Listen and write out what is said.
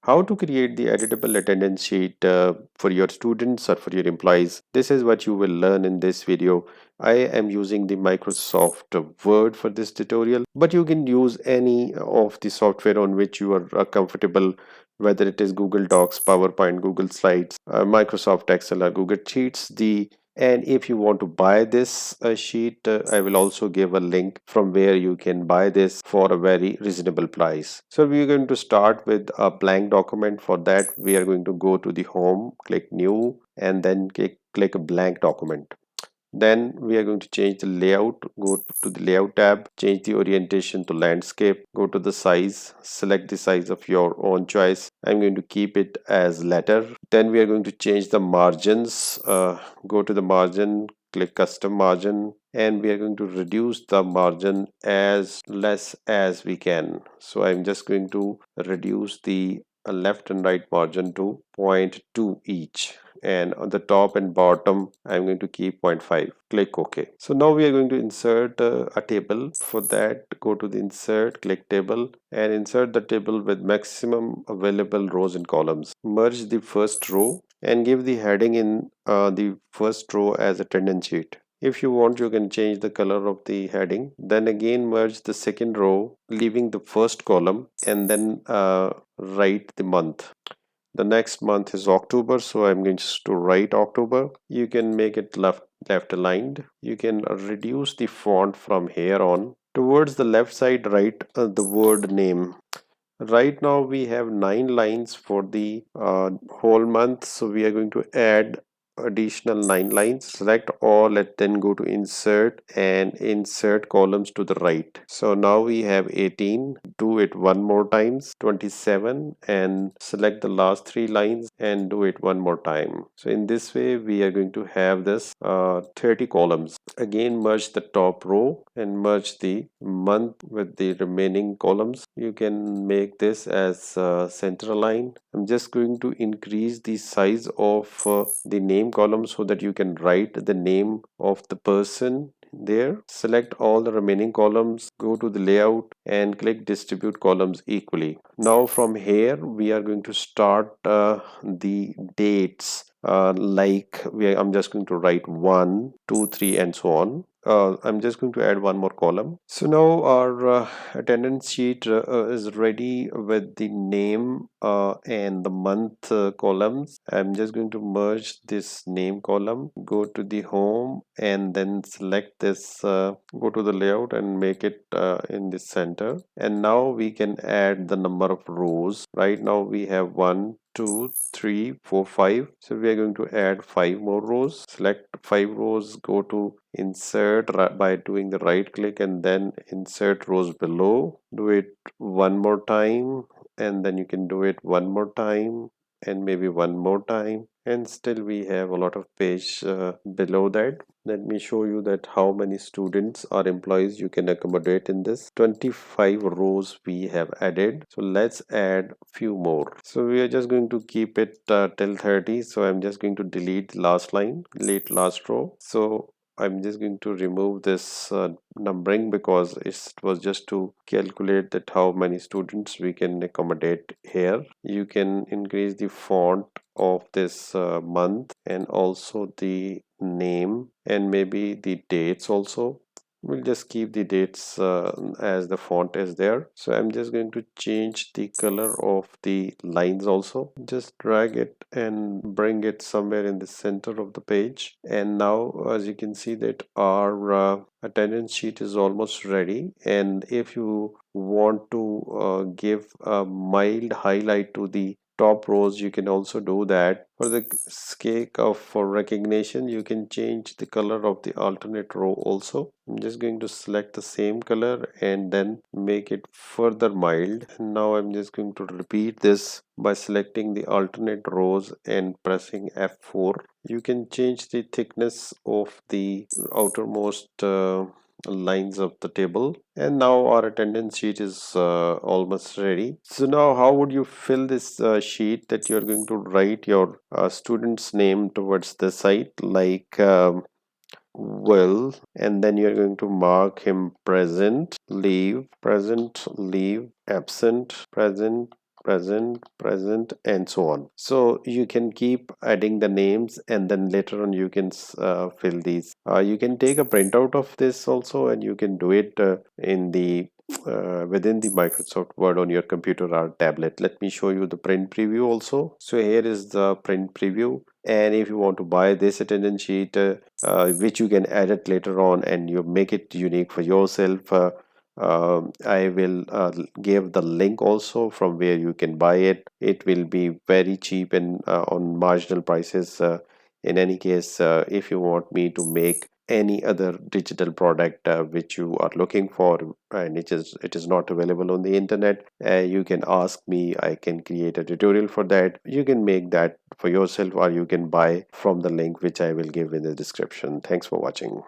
How to create the editable attendance sheet for your students or for your employees. This is what you will learn in this video. I am using the Microsoft Word for this tutorial, but you can use any of the software on which you are comfortable, whether it is Google Docs, PowerPoint, Google Slides, Microsoft Excel, or Google Sheets. And if you want to buy this sheet, I will also give a link from where you can buy this for a very reasonable price. So we are going to start with a blank document. For that, we are going to go to the home, click new, and then click a blank document. Then we are going to change the layout. Go to the layout tab, change the orientation to landscape, go to the size, select the size of your own choice. I'm going to keep it as letter. Then we are going to change the margins. Go to the margin, click custom margin, and we are going to reduce the margin as less as we can. So I'm just going to reduce the left and right margin to 0.2 each, and on the top and bottom I'm going to keep 0.5. Click OK. So now we are going to insert a table. For that, go to the insert, click table, and insert the table with maximum available rows and columns. Merge the first row and give the heading in the first row as attendance sheet. If you want, you can change the color of the heading. Then again merge the second row, leaving the first column, and then write the month. The next month is October, so I'm going to write October. You can make it left aligned. You can reduce the font from here on. Towards the left side, write the word name. Right now we have 9 lines for the whole month, so we are going to add additional 9 lines. Select all and then go to insert and insert columns to the right. So now we have 18. Do it one more times, 27, and select the last 3 lines and do it one more time. So in this way we are going to have this 30 columns. Again merge the top row and merge the month with the remaining columns. You can make this as center line. I'm just going to increase the size of the name column so that you can write the name of the person there. Select all the remaining columns, go to the layout and click distribute columns equally. Now from here we are going to start the dates, I'm just going to write 1, 2, 3 and so on. I'm just going to add one more column. So now our attendance sheet is ready with the name and the month columns. I'm just going to merge this name column, go to the home and then select this, go to the layout and make it in the center. And now we can add the number of rows. Right now we have 1, 2, 3, 4, 5. So we are going to add 5 more rows. Select 5 rows, go to insert by doing the right click and then insert rows below. Do it one more time and then you can do it one more time and maybe one more time, and still we have a lot of page below that. Let me show you that how many students or employees you can accommodate in this. 25 rows we have added, so let's add few more. So we are just going to keep it till 30. So I'm just going to delete last line, delete last row. So I'm just going to remove this numbering because it was just to calculate that how many students we can accommodate here. You can increase the font of this month and also the name and maybe the dates also. We'll just keep the dates as the font is there. So I'm just going to change the color of the lines also. Just drag it and bring it somewhere in the center of the page. And now as you can see that our attendance sheet is almost ready. And if you want to give a mild highlight to the top rows, you can also do that. For the sake of for recognition, you can change the color of the alternate row also. I'm just going to select the same color and then make it further mild. And now I'm just going to repeat this by selecting the alternate rows and pressing F4. You can change the thickness of the outermost lines of the table. And now our attendance sheet is almost ready. So now how would you fill this sheet that you're going to write your student's name towards the side, like Will, and then you're going to mark him present, leave, absent, present, present, and so on. So you can keep adding the names, and then later on you can fill these. You can take a printout of this also, and you can do it in the within the Microsoft Word on your computer or tablet. Let me show you the print preview also. So here is the print preview, and if you want to buy this attendance sheet, which you can edit later on and you make it unique for yourself, I will give the link also from where you can buy it. It will be very cheap and on marginal prices. In any case, if you want me to make any other digital product which you are looking for and it is not available on the internet, you can ask me. I can create a tutorial for that. You can make that for yourself, or you can buy from the link which I will give in the description. Thanks for watching.